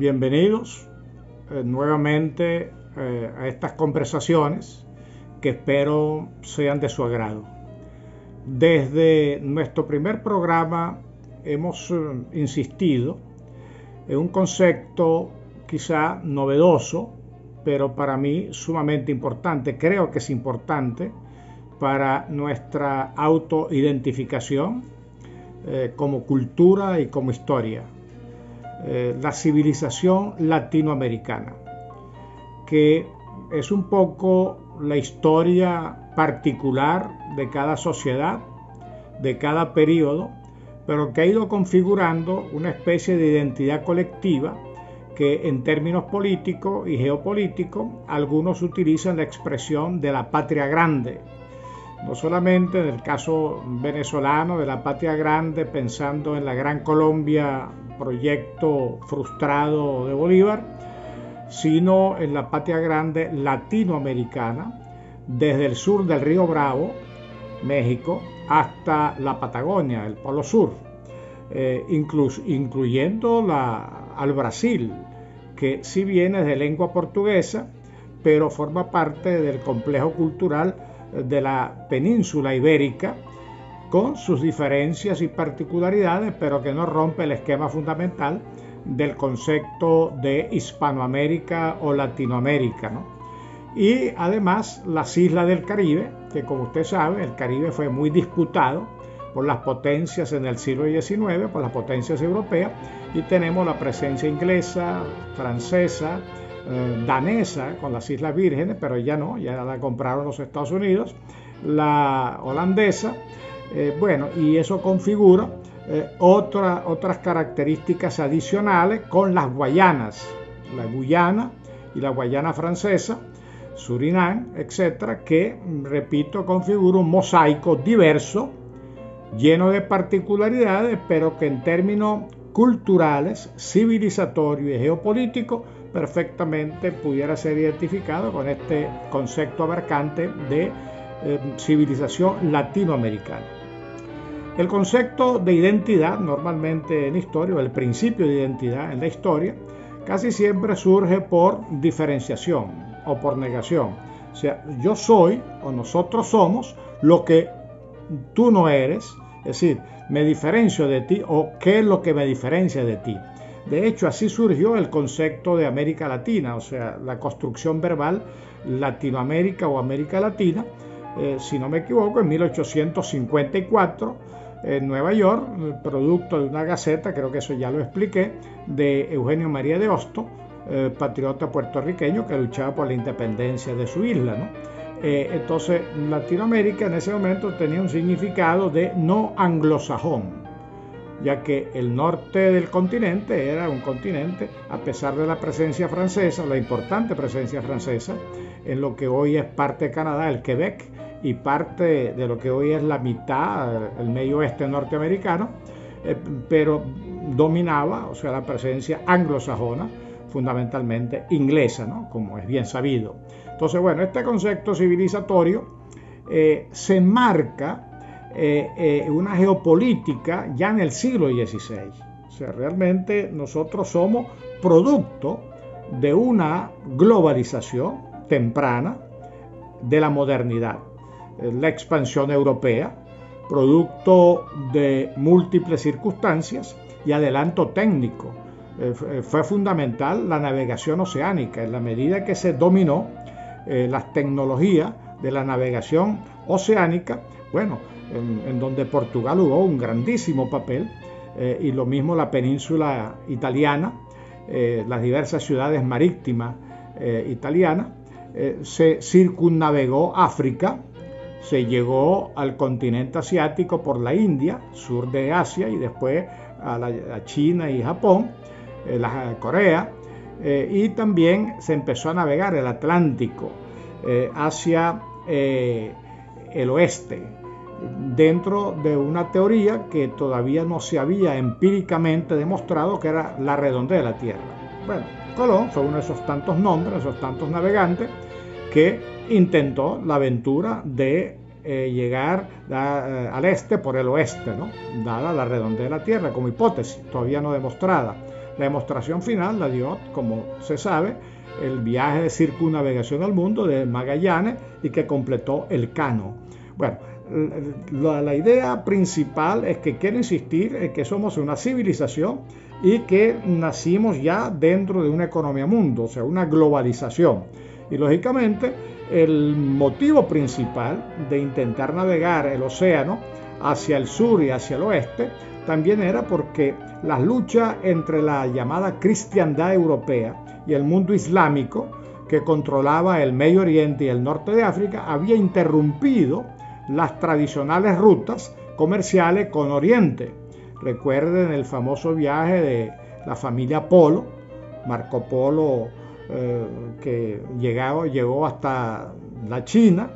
Bienvenidos nuevamente a estas conversaciones que espero sean de su agrado. Desde nuestro primer programa hemos insistido en un concepto quizá novedoso, pero para mí sumamente importante. Creo que es importante para nuestra autoidentificación como cultura y como historia. La civilización latinoamericana, que es un poco la historia particular de cada sociedad, de cada periodo, pero que ha ido configurando una especie de identidad colectiva que en términos políticos y geopolíticos algunos utilizan la expresión de la patria grande. No solamente en el caso venezolano de la patria grande, pensando en la Gran Colombia, proyecto frustrado de Bolívar, sino en la patria grande latinoamericana, desde el sur del río Bravo, México, hasta la Patagonia, el Polo Sur, incluyendo al Brasil, que sí viene de lengua portuguesa, pero forma parte del complejo cultural de la península ibérica, con sus diferencias y particularidades, pero que no rompe el esquema fundamental del concepto de Hispanoamérica o Latinoamérica, ¿no? Y además las islas del Caribe, que como usted sabe, el Caribe fue muy disputado por las potencias en el siglo XIX, por las potencias europeas, y tenemos la presencia inglesa, francesa, danesa con las Islas Vírgenes, pero ya no, ya la compraron los Estados Unidos, la holandesa, y eso configura otras características adicionales con las Guayanas, la Guyana y la Guayana francesa, Surinam, etcétera, que, repito, configura un mosaico diverso, lleno de particularidades, pero que en términos culturales, civilizatorios y geopolíticos perfectamente pudiera ser identificado con este concepto abarcante de civilización latinoamericana. El concepto de identidad, normalmente en historia, o el principio de identidad en la historia, casi siempre surge por diferenciación o por negación. O sea, yo soy o nosotros somos lo que tú no eres, es decir, me diferencio de ti o qué es lo que me diferencia de ti. De hecho, así surgió el concepto de América Latina, o sea, la construcción verbal Latinoamérica o América Latina, si no me equivoco, en 1854, en Nueva York, producto de una gaceta, creo que eso ya lo expliqué, de Eugenio María de Hostos, patriota puertorriqueño que luchaba por la independencia de su isla, ¿no? Entonces, Latinoamérica en ese momento tenía un significado de no anglosajón, ya que el norte del continente era un continente, a pesar de la presencia francesa, la importante presencia francesa, en lo que hoy es parte de Canadá, el Quebec, y parte de lo que hoy es la mitad, el medio oeste norteamericano, pero dominaba, o sea, la presencia anglosajona, fundamentalmente inglesa, ¿no? Como es bien sabido. Entonces, bueno, este concepto civilizatorio se marca una geopolítica ya en el siglo XVI. O sea, realmente nosotros somos producto de una globalización temprana de la modernidad, la expansión europea, producto de múltiples circunstancias y adelanto técnico. Fue fundamental la navegación oceánica, en la medida que se dominó las tecnologías de la navegación oceánica, en donde Portugal jugó un grandísimo papel, y lo mismo la península italiana, las diversas ciudades marítimas italianas, se circunnavegó África, se llegó al continente asiático por la India, sur de Asia, y después a China y Japón, Corea, y también se empezó a navegar el Atlántico hacia el oeste, dentro de una teoría que todavía no se había empíricamente demostrado, que era la redondez de la Tierra. Bueno, Colón fue uno de esos tantos nombres, esos tantos navegantes, que intentó la aventura de llegar al este por el oeste, ¿no? Dada la redondez de la Tierra como hipótesis, todavía no demostrada. La demostración final la dio, como se sabe, el viaje de circunnavegación al mundo de Magallanes y que completó el Cano. Bueno, la idea principal es que quiero insistir en que somos una civilización y que nacimos ya dentro de una economía mundo, o sea, una globalización. Y lógicamente el motivo principal de intentar navegar el océano hacia el sur y hacia el oeste también era porque las luchas entre la llamada cristiandad europea y el mundo islámico, que controlaba el Medio Oriente y el norte de África, había interrumpido las tradicionales rutas comerciales con Oriente. Recuerden el famoso viaje de la familia Polo, Marco Polo, que llegó hasta la China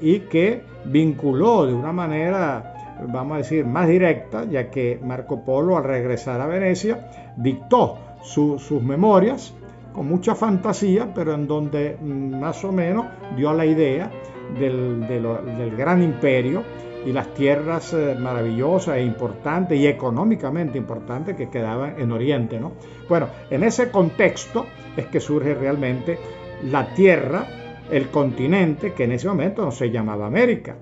y que vinculó de una manera, vamos a decir, más directa, ya que Marco Polo, al regresar a Venecia, dictó sus memorias con mucha fantasía, pero en donde más o menos dio la idea del gran imperio y las tierras maravillosas e importantes y económicamente importantes que quedaban en Oriente, ¿no? Bueno, en ese contexto es que surge realmente la tierra, el continente, que en ese momento no se llamaba América,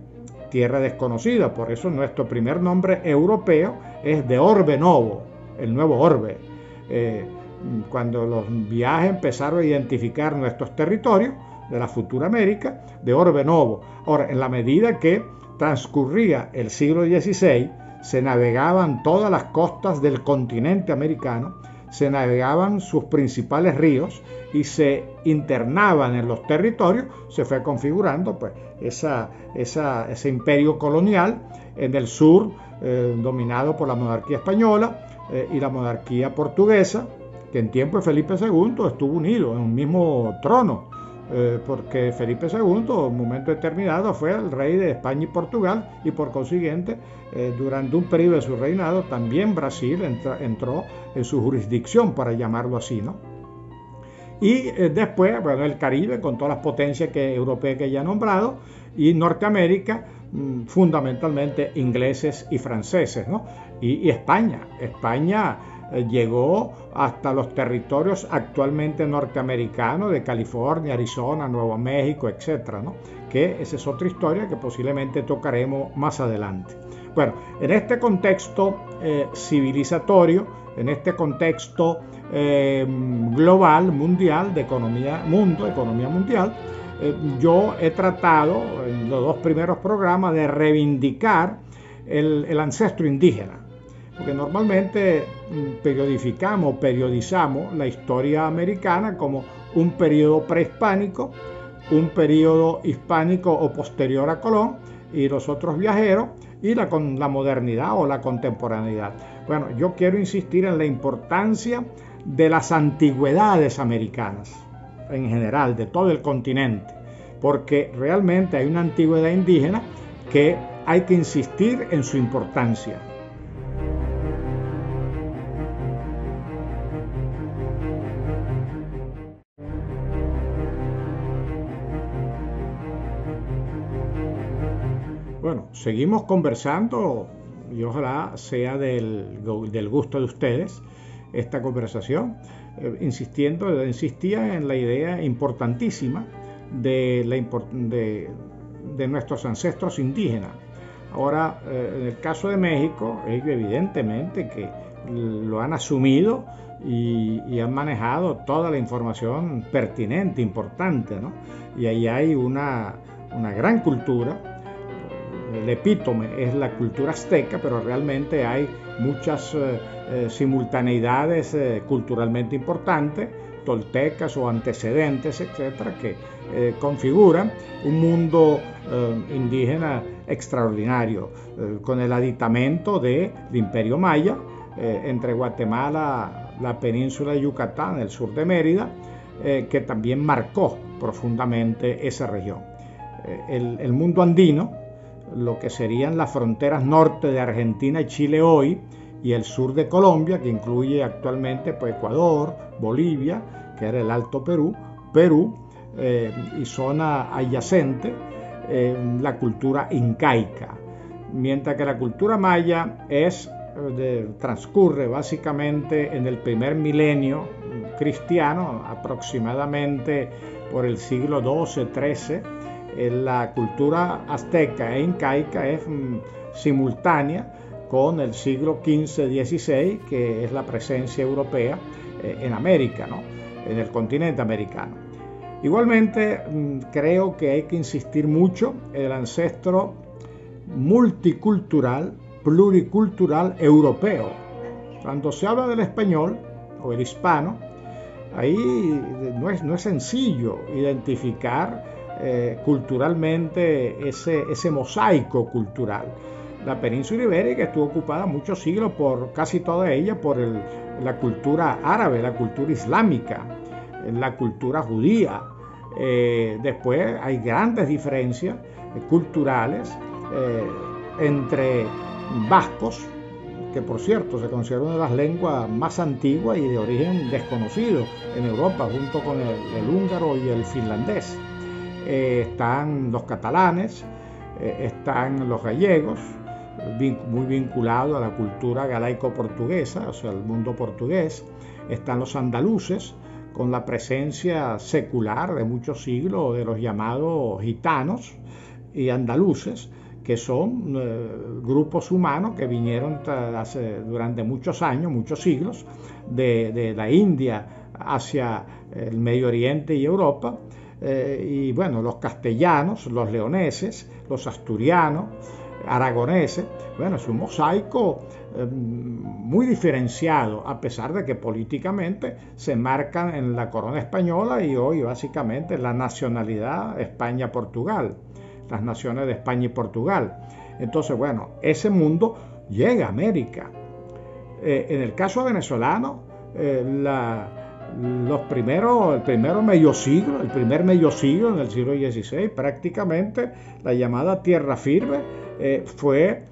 tierra desconocida. Por eso nuestro primer nombre europeo es de Orbe Novo, el nuevo orbe. Cuando los viajes empezaron a identificar nuestros territorios de la futura América, de Orbe Novo. Ahora, en la medida que transcurría el siglo XVI, se navegaban todas las costas del continente americano, se navegaban sus principales ríos y se internaban en los territorios, se fue configurando pues ese imperio colonial en el sur, dominado por la monarquía española y la monarquía portuguesa, que en tiempo de Felipe II estuvo unido en un mismo trono, porque Felipe II, en un momento determinado, fue el rey de España y Portugal, y por consiguiente, durante un periodo de su reinado, también Brasil entró en su jurisdicción, para llamarlo así, ¿no? Y después, bueno, el Caribe, con todas las potencias europeas que ya he nombrado, y Norteamérica, fundamentalmente ingleses y franceses, ¿no? Y España llegó hasta los territorios actualmente norteamericanos de California, Arizona, Nuevo México, etcétera, ¿no? Que esa es otra historia que posiblemente tocaremos más adelante. Bueno, en este contexto civilizatorio, en este contexto global, mundial, de economía mundial, yo he tratado en los dos primeros programas de reivindicar el ancestro indígena, porque normalmente periodizamos la historia americana como un periodo prehispánico, un periodo hispánico o posterior a Colón y los otros viajeros, y con la modernidad o la contemporaneidad. Bueno, yo quiero insistir en la importancia de las antigüedades americanas, en general, de todo el continente, porque realmente hay una antigüedad indígena que hay que insistir en su importancia. Bueno, seguimos conversando y ojalá sea del gusto de ustedes esta conversación, insistía en la idea importantísima de nuestros ancestros indígenas. Ahora, en el caso de México, ellos evidentemente que lo han asumido y han manejado toda la información pertinente, importante, ¿no? Y ahí hay una gran cultura. El epítome es la cultura azteca, pero realmente hay muchas simultaneidades culturalmente importantes, toltecas o antecedentes, etcétera, que configuran un mundo indígena extraordinario, con el aditamento del Imperio Maya, entre Guatemala, la península de Yucatán, el sur de Mérida, que también marcó profundamente esa región. El mundo andino, lo que serían las fronteras norte de Argentina y Chile hoy, y el sur de Colombia, que incluye actualmente pues, Ecuador, Bolivia, que era el Alto Perú, y zona adyacente, la cultura incaica, mientras que la cultura maya es transcurre básicamente en el primer milenio cristiano, aproximadamente por el siglo XII-XIII. La cultura azteca e incaica es simultánea con el siglo XV-XVI, que es la presencia europea en América, ¿no? En el continente americano. Igualmente, creo que hay que insistir mucho en el ancestro multicultural, pluricultural europeo. Cuando se habla del español o el hispano, ahí no es sencillo identificar culturalmente ese mosaico cultural. La península ibérica estuvo ocupada muchos siglos, por casi toda ella, por la cultura árabe, la cultura islámica, la cultura judía. Después hay grandes diferencias culturales entre vascos, que por cierto se considera una de las lenguas más antiguas y de origen desconocido en Europa, junto con el húngaro y el finlandés. Están los catalanes, están los gallegos, muy vinculados a la cultura galaico-portuguesa, o sea, al mundo portugués. Están los andaluces, con la presencia secular de muchos siglos de los llamados gitanos y andaluces, que son grupos humanos que vinieron durante muchos años, muchos siglos, de la India hacia el Medio Oriente y Europa. Y bueno, los castellanos, los leoneses, los asturianos, aragoneses. Bueno, es un mosaico muy diferenciado, a pesar de que políticamente se marcan en la corona española y hoy básicamente la nacionalidad España-Portugal, las naciones de España y Portugal. Entonces, bueno, ese mundo llega a América. En el caso venezolano, el primer medio siglo en el siglo XVI, prácticamente la llamada tierra firme fue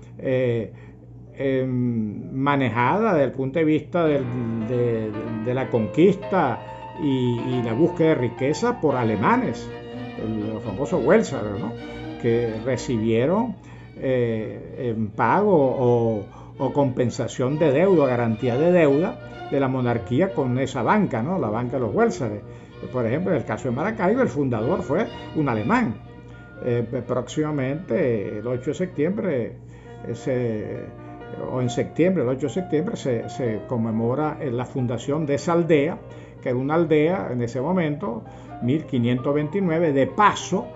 manejada desde el punto de vista de la conquista y la búsqueda de riqueza por alemanes, los famosos Welser, ¿no? Que recibieron en pago o compensación de deuda, garantía de deuda de la monarquía con esa banca, ¿no? La banca de los Welser. Por ejemplo, en el caso de Maracaibo, el fundador fue un alemán. Próximamente, el 8 de septiembre, el 8 de septiembre, se conmemora la fundación de esa aldea, que era una aldea en ese momento, 1529, de paso,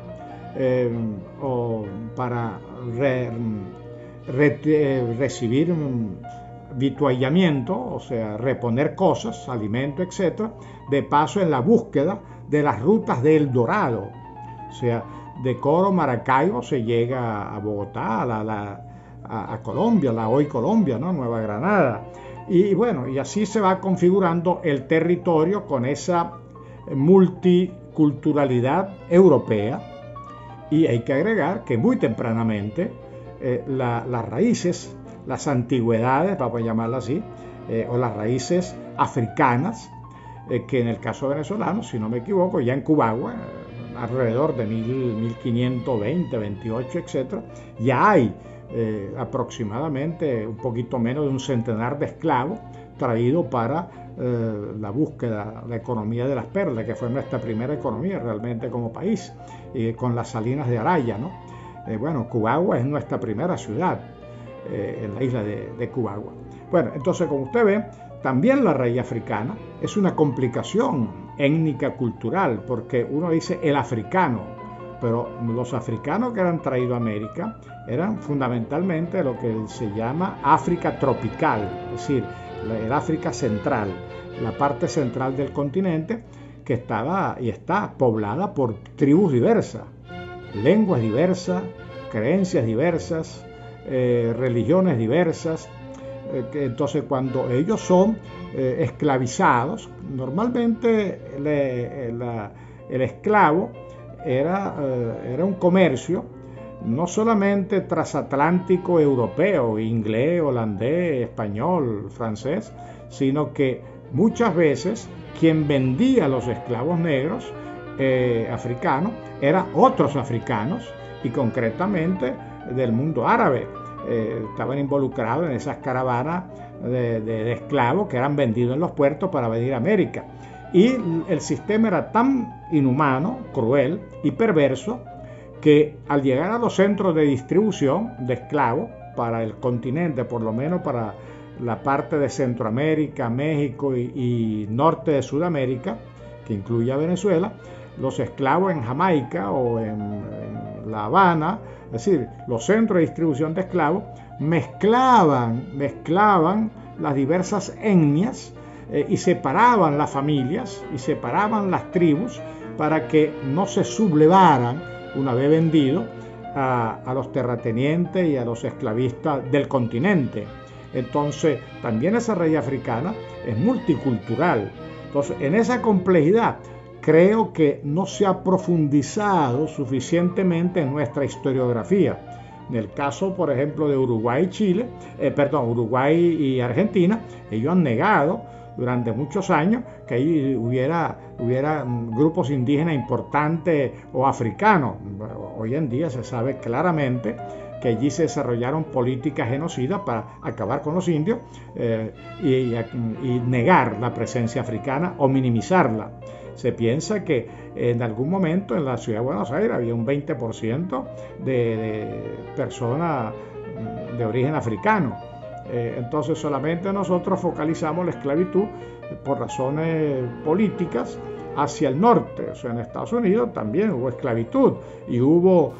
para recibir vituallamiento, o sea, reponer cosas, alimento, etc., de paso en la búsqueda de las rutas del Dorado. O sea, de Coro, Maracaibo, se llega a Bogotá, a Colombia, la hoy Colombia, ¿no? Nueva Granada. Y bueno, y así se va configurando el territorio con esa multiculturalidad europea. Y hay que agregar que muy tempranamente las raíces, las antigüedades, vamos a llamarlas así, o las raíces africanas, que en el caso venezolano, si no me equivoco, ya en Cubagua, alrededor de 1520, 28, etc., ya hay aproximadamente un poquito menos de un centenar de esclavos traídos para la búsqueda, la economía de las perlas, que fue nuestra primera economía realmente como país, con las salinas de Araya, ¿no? Bueno, Cubagua es nuestra primera ciudad en la isla de Cubagua. Bueno, entonces, como usted ve, también la raíz africana es una complicación étnica cultural, porque uno dice el africano, pero los africanos que eran traídos a América eran fundamentalmente lo que se llama África tropical, es decir, el África central, la parte central del continente, que estaba y está poblada por tribus diversas, lenguas diversas, creencias diversas, religiones diversas. Entonces, cuando ellos son esclavizados, normalmente el esclavo era un comercio no solamente transatlántico europeo, inglés, holandés, español, francés, sino que muchas veces quien vendía los esclavos negros africanos eran otros africanos, y concretamente del mundo árabe. estaban involucrados en esas caravanas de esclavos que eran vendidos en los puertos para venir a América. Y el sistema era tan inhumano, cruel y perverso que al llegar a los centros de distribución de esclavos para el continente, por lo menos para la parte de Centroamérica, México y norte de Sudamérica, que incluye a Venezuela, los esclavos en Jamaica o en La Habana, es decir, los centros de distribución de esclavos, mezclaban las diversas etnias y separaban las familias y separaban las tribus para que no se sublevaran una vez vendidos a los terratenientes y a los esclavistas del continente. Entonces, también esa raíz africana es multicultural. Entonces, en esa complejidad, creo que no se ha profundizado suficientemente en nuestra historiografía. En el caso, por ejemplo, de Uruguay y Chile, Uruguay y Argentina, ellos han negado durante muchos años que ahí hubiera grupos indígenas importantes o africanos. Hoy en día se sabe claramente que allí se desarrollaron políticas genocidas para acabar con los indios y negar la presencia africana o minimizarla. Se piensa que en algún momento en la ciudad de Buenos Aires había un 20% de personas de origen africano. Entonces solamente nosotros focalizamos la esclavitud por razones políticas hacia el norte. O sea, en Estados Unidos también hubo esclavitud y hubo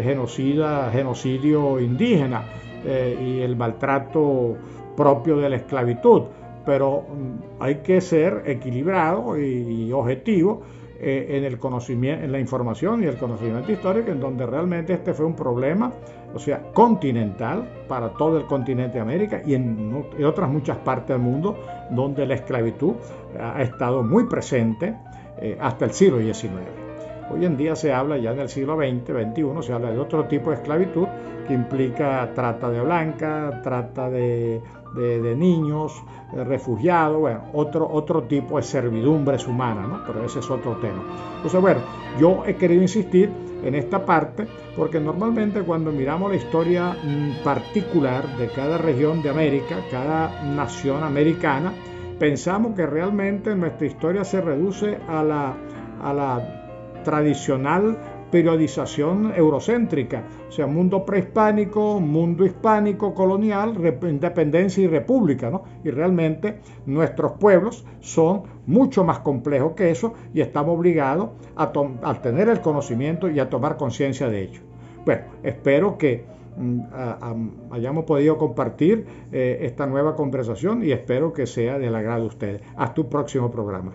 genocidio indígena y el maltrato propio de la esclavitud. Pero hay que ser equilibrado y objetivo en el conocimiento, en la información y el conocimiento histórico, en donde realmente este fue un problema, o sea, continental para todo el continente de América y en otras muchas partes del mundo donde la esclavitud ha estado muy presente hasta el siglo XIX. Hoy en día se habla ya en el siglo XX, XXI, se habla de otro tipo de esclavitud que implica trata de blancas, trata de niños, refugiados, bueno, otro tipo de servidumbres humanas, ¿no? Pero ese es otro tema. Entonces, bueno, yo he querido insistir en esta parte porque normalmente cuando miramos la historia particular de cada región de América, cada nación americana, pensamos que realmente nuestra historia se reduce a la tradicional periodización eurocéntrica, o sea, mundo prehispánico, mundo hispánico, colonial, independencia y república, ¿no? Y realmente nuestros pueblos son mucho más complejos que eso y estamos obligados a tener el conocimiento y a tomar conciencia de ello. Bueno, espero que hayamos podido compartir esta nueva conversación y espero que sea del agrado de ustedes. Hasta un próximo programa.